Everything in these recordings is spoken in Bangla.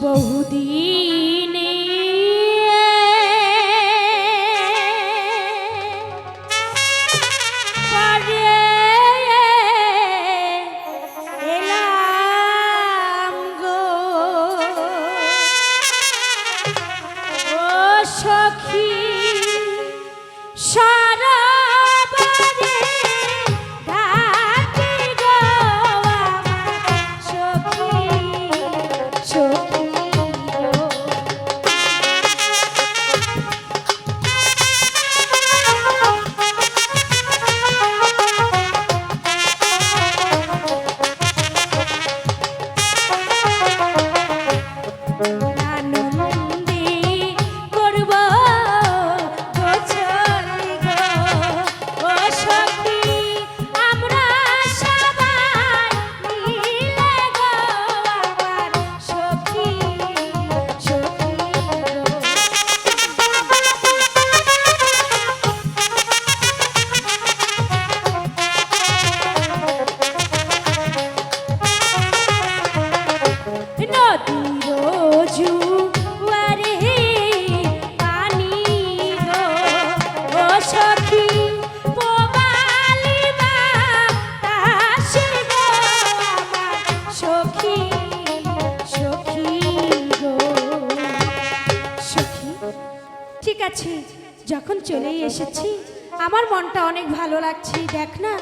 বহুদিনে পরে এলাম গো ও সখী সরোবরে ঘাটে গো আমার সখী সখী ঠিক আছে, যখন চলেই এসেছি আমার মনটা অনেক ভালো লাগছে। দেখ না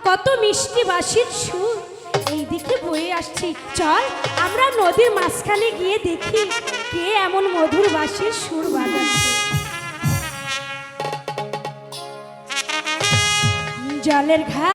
কত মিষ্টি বাঁশির সুর এই দিকে বয়ে আসছে। চল আমরা নদীর মাঝখানে গিয়ে দেখি কে এমন মধুর বাঁশির সুর বাজাচ্ছে। জলের ঘাট